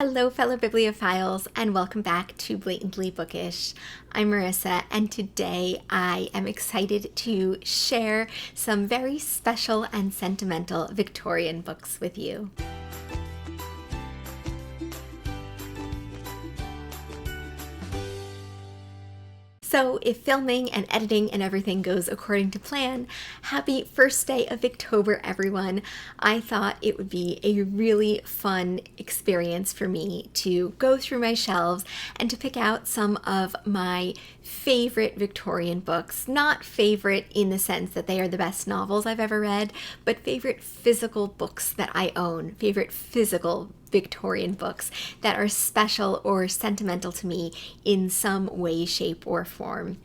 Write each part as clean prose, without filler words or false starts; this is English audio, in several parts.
Hello, fellow bibliophiles, and welcome back to Blatantly Bookish. I'm Marissa, and today I am excited to share some very special and sentimental Victorian books with you. So if filming and editing and everything goes according to plan, happy first day of Victober, everyone. I thought it would be a really fun experience for me to go through my shelves and to pick out some of my favorite Victorian books. Not favorite in the sense that they are the best novels I've ever read, but favorite physical books that I own, favorite physical Victorian books that are special or sentimental to me in some way, shape, or form.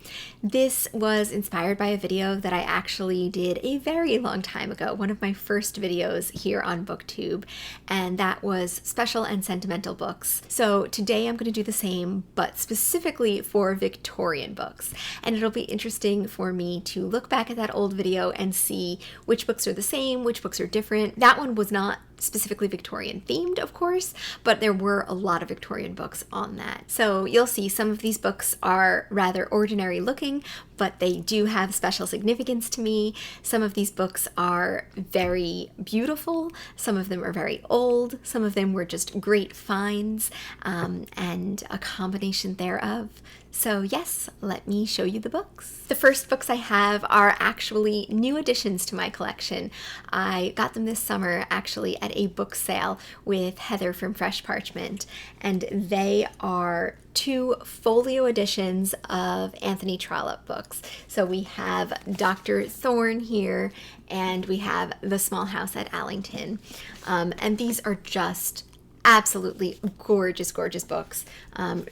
This was inspired by a video that I actually did a very long time ago, one of my first videos here on BookTube, and that was special and sentimental books. So today I'm going to do the same, but specifically for Victorian books. And it'll be interesting for me to look back at that old video and see which books are the same, which books are different. That one was not specifically Victorian themed, of course, but there were a lot of Victorian books on that. So you'll see some of these books are rather ordinary looking, but they do have special significance to me. Some of these books are very beautiful, some of them are very old, some of them were just great finds, and a combination thereof. So yes, let me show you the books. The first books I have are actually new additions to my collection. I got them this summer actually at a book sale with Heather from Fresh Parchment, and they are two folio editions of Anthony Trollope books. So we have Dr. Thorne here, and we have The Small House at Allington. And these are just absolutely gorgeous, gorgeous books.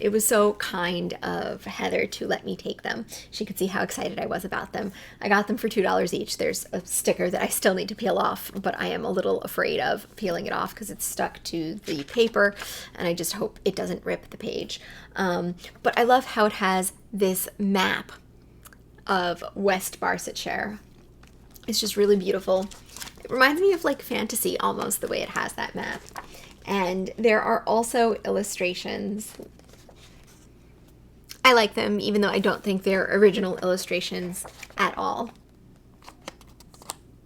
It was so kind of Heather to let me take them. She could see how excited I was about them. I got them for $2 each. There's a sticker that I still need to peel off, but I am a little afraid of peeling it off because it's stuck to the paper, and I just hope it doesn't rip the page. But I love how it has this map of West Barsetshire. It's just really beautiful. It reminds me of like fantasy almost, the way it has that map. And there are also illustrations. I like them, even though I don't think they're original illustrations at all.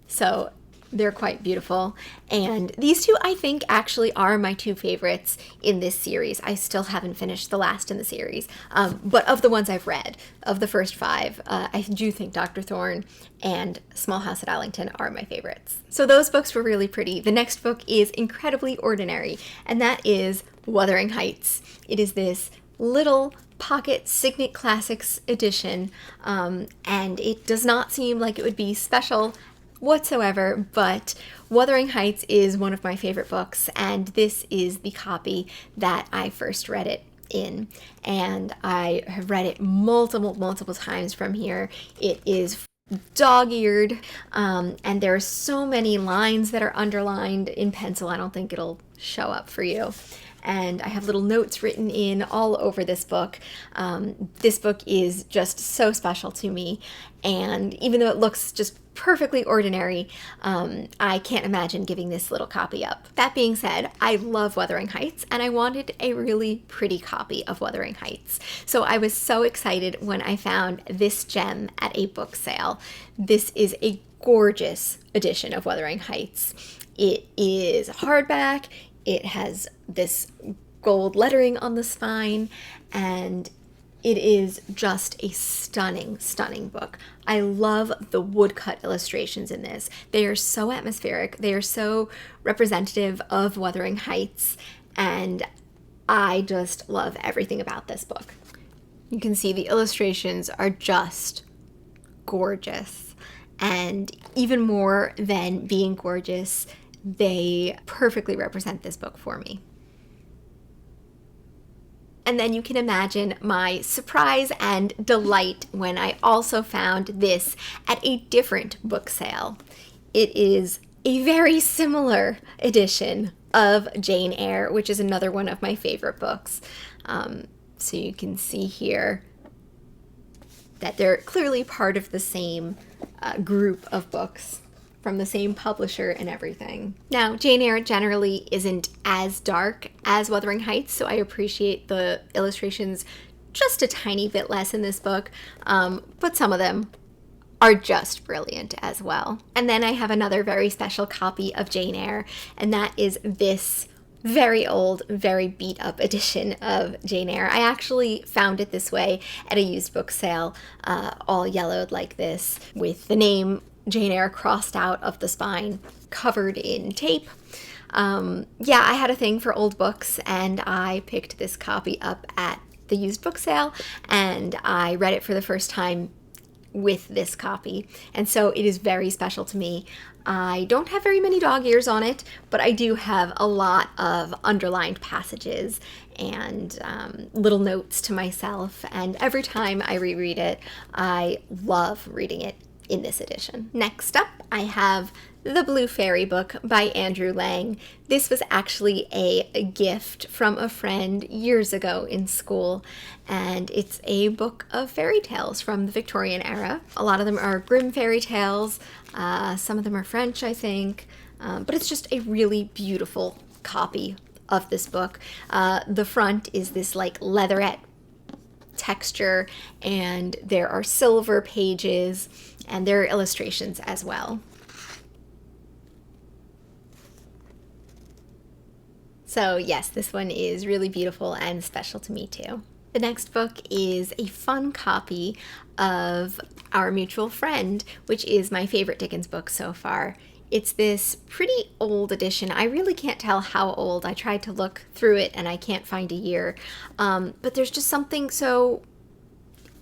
So they're quite beautiful. And these two, I think, actually are my two favorites in this series. I still haven't finished the last in the series. But of the ones I've read, of the first five, I do think Dr. Thorne and Small House at Allington are my favorites. So those books were really pretty. The next book is incredibly ordinary, and that is Wuthering Heights. It is this little pocket Signet Classics edition, and it does not seem like it would be special whatsoever, but Wuthering Heights is one of my favorite books, and this is the copy that I first read it in, and I have read it multiple times from here. It is dog-eared, and there are so many lines that are underlined in pencil. I don't think it'll show up for you. And I have little notes written in all over this book. This book is just so special to me, and even though it looks just perfectly ordinary, I can't imagine giving this little copy up. That being said, I love Wuthering Heights, and I wanted a really pretty copy of Wuthering Heights. So I was so excited when I found this gem at a book sale. This is a gorgeous edition of Wuthering Heights. It is hardback. It has this gold lettering on the spine, and it is just a stunning, stunning book. I love the woodcut illustrations in this. They are so atmospheric. They are so representative of Wuthering Heights, and I just love everything about this book. You can see the illustrations are just gorgeous, and even more than being gorgeous, they perfectly represent this book for me. And then you can imagine my surprise and delight when I also found this at a different book sale. It is a very similar edition of Jane Eyre, which is another one of my favorite books. So you can see here that they're clearly part of the same group of books from the same publisher and everything. Now, Jane Eyre generally isn't as dark as Wuthering Heights, so I appreciate the illustrations just a tiny bit less in this book, but some of them are just brilliant as well. And then I have another very special copy of Jane Eyre, and that is this very old, very beat up edition of Jane Eyre. I actually found it this way at a used book sale, all yellowed like this, with the name Jane Eyre crossed out of the spine, covered in tape. Yeah, I had a thing for old books, and I picked this copy up at the used book sale, and I read it for the first time with this copy, and so it is very special to me. I don't have very many dog ears on it, but I do have a lot of underlined passages and little notes to myself, and every time I reread it, I love reading it in this edition. Next up, I have The Blue Fairy book by Andrew Lang. This was actually a gift from a friend years ago in school, and it's a book of fairy tales from the Victorian era. A lot of them are Grimm fairy tales, some of them are French, I think, but it's just a really beautiful copy of this book. The front is this like leatherette texture, and there are silver pages, and there are illustrations as well. So yes, this one is really beautiful and special to me too. The next book is a fun copy of Our Mutual Friend, which is my favorite Dickens book so far. It's this pretty old edition. I really can't tell how old. I tried to look through it and I can't find a year. But there's just something so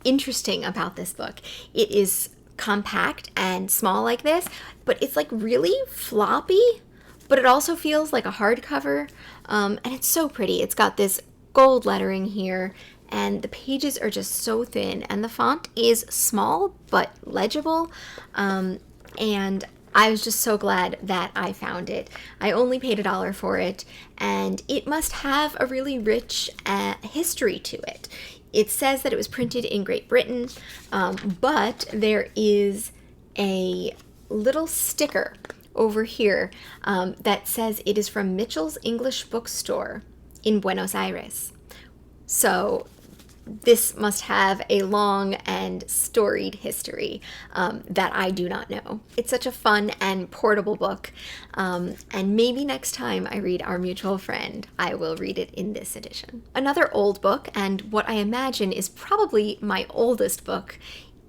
interesting about this book. It is compact and small like this, but it's like really floppy, but it also feels like a hardcover, and it's so pretty. It's got this gold lettering here, and the pages are just so thin, and the font is small but legible, and I was just so glad that I found it. I only paid $1 for it, and it must have a really rich history to it. It says that it was printed in Great Britain, but there is a little sticker over here that says it is from Mitchell's English Bookstore in Buenos Aires. So this must have a long and storied history that I do not know. It's such a fun and portable book, and maybe next time I read Our Mutual Friend, I will read it in this edition. Another old book, and what I imagine is probably my oldest book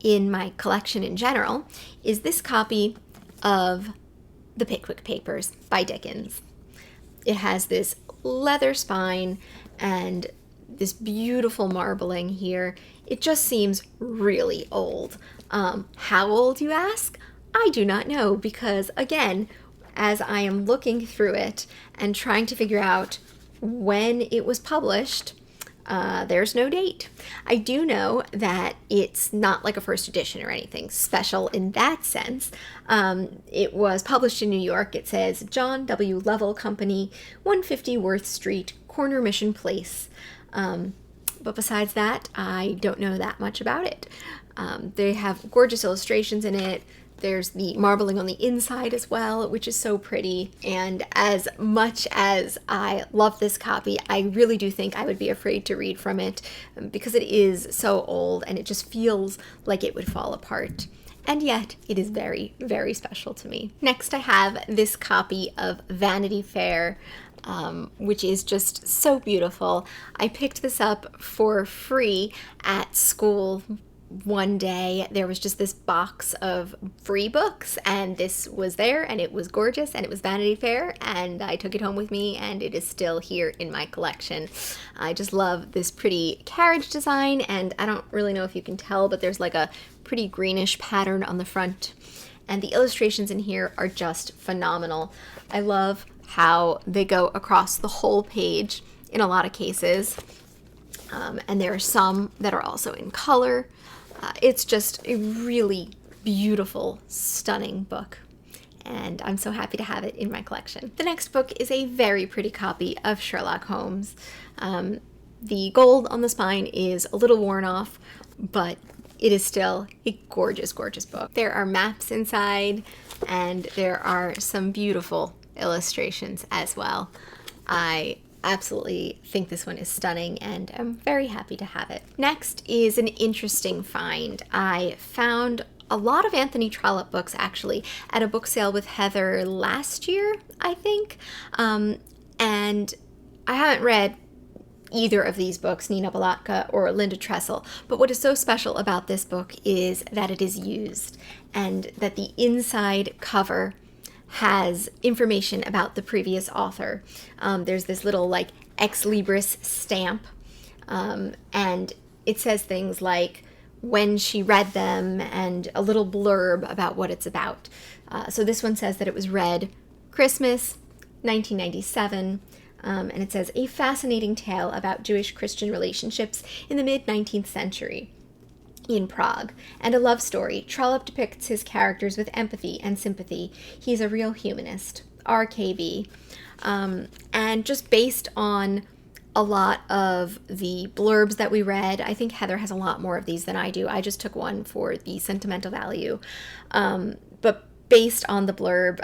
in my collection in general, is this copy of The Pickwick Papers by Dickens. It has this leather spine and this beautiful marbling here. It just seems really old. How old, you ask? I do not know, because again, as I am looking through it and trying to figure out when it was published, there's no date. I do know that it's not like a first edition or anything special in that sense. It was published in New York. It says John W. Lovell Company, 150 Worth Street, Corner Mission Place. But besides that, I don't know that much about it. They have gorgeous illustrations in it. There's the marbling on the inside as well, which is so pretty. And as much as I love this copy, I really do think I would be afraid to read from it because it is so old and it just feels like it would fall apart. And yet, it is very, very special to me. Next, I have this copy of Vanity Fair, which is just so beautiful. I picked this up for free at school one day. There was just this box of free books, and this was there, and it was gorgeous, and it was Vanity Fair, and I took it home with me, and it is still here in my collection. I just love this pretty carriage design, and I don't really know if you can tell, but there's like a pretty greenish pattern on the front, and the illustrations in here are just phenomenal. I love how they go across the whole page in a lot of cases, and there are some that are also in color. It's just a really beautiful, stunning book, and I'm so happy to have it in my collection. The next book is a very pretty copy of Sherlock Holmes. The gold on the spine is a little worn off, but it is still a gorgeous, gorgeous book. There are maps inside, and there are some beautiful illustrations as well. I absolutely think this one is stunning, and I'm very happy to have it. Next is an interesting find. I found a lot of Anthony Trollope books actually at a book sale with Heather last year, I think, and I haven't read either of these books, Nina Balatka or Linda Tressel, but what is so special about this book is that it is used, and that the inside cover has information about the previous author. There's this little like ex libris stamp, and it says things like when she read them and a little blurb about what it's about. So this one says that it was read Christmas 1997, and it says a fascinating tale about Jewish-Christian relationships in the mid-19th century in Prague, and a love story. Trollope depicts his characters with empathy and sympathy. He's a real humanist. RKB. And just based on a lot of the blurbs that we read, I think Heather has a lot more of these than I do. I just took one for the sentimental value. But based on the blurb,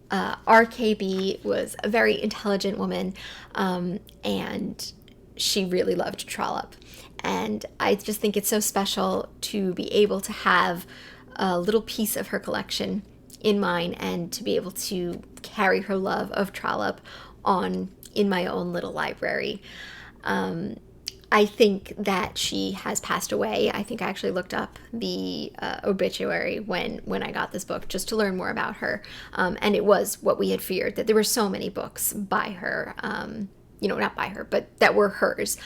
RKB was a very intelligent woman, and she really loved Trollope. And I just think it's so special to be able to have a little piece of her collection in mine, and to be able to carry her love of Trollope on in my own little library. I think that she has passed away. I think I actually looked up the obituary when I got this book, just to learn more about her. And it was what we had feared, that there were so many books by her, not by her, but that were hers.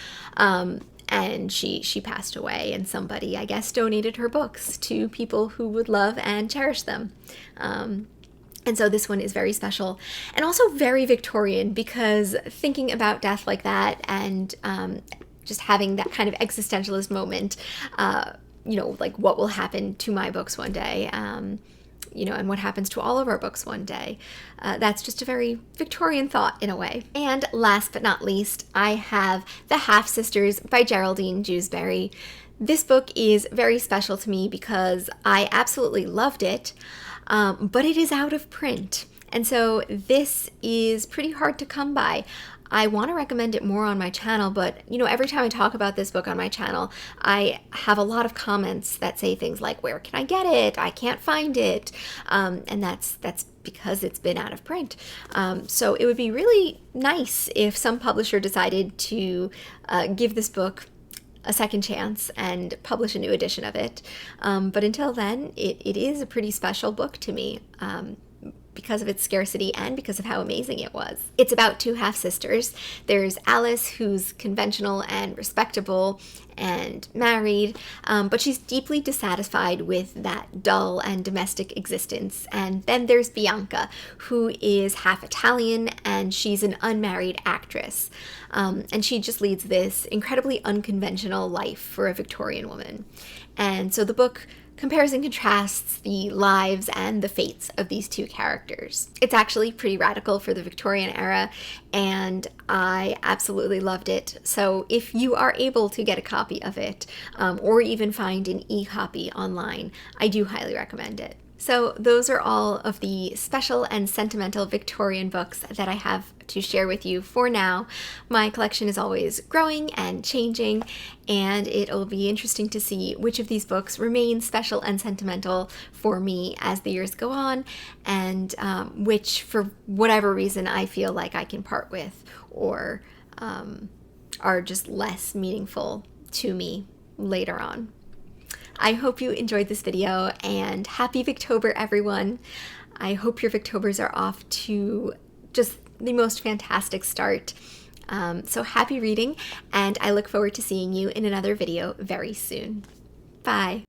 And she passed away, and somebody, I guess, donated her books to people who would love and cherish them. And so this one is very special, and also very Victorian, because thinking about death like that, and just having that kind of existentialist moment, like what will happen to my books one day, and what happens to all of our books one day. That's just a very Victorian thought in a way. And last but not least, I have The Half-Sisters by Geraldine Jewsbury. This book is very special to me because I absolutely loved it, but it is out of print. And so this is pretty hard to come by. I want to recommend it more on my channel, but every time I talk about this book on my channel, I have a lot of comments that say things like, where can I get it? I can't find it. And that's because it's been out of print. So it would be really nice if some publisher decided to give this book a second chance and publish a new edition of it. But until then, it is a pretty special book to me. Because of its scarcity and because of how amazing it was. It's about two half-sisters. There's Alice, who's conventional and respectable and married, but she's deeply dissatisfied with that dull and domestic existence. And then there's Bianca, who is half Italian, and she's an unmarried actress. And she just leads this incredibly unconventional life for a Victorian woman. And so the book compares and contrasts the lives and the fates of these two characters. It's actually pretty radical for the Victorian era, and I absolutely loved it. So if you are able to get a copy of it, or even find an e-copy online, I do highly recommend it. So those are all of the special and sentimental Victorian books that I have to share with you for now. My collection is always growing and changing, and it'll be interesting to see which of these books remain special and sentimental for me as the years go on, and which, for whatever reason, I feel like I can part with, or are just less meaningful to me later on. I hope you enjoyed this video, and happy Victober, everyone. I hope your Victobers are off to just the most fantastic start. So happy reading, and I look forward to seeing you in another video very soon. Bye.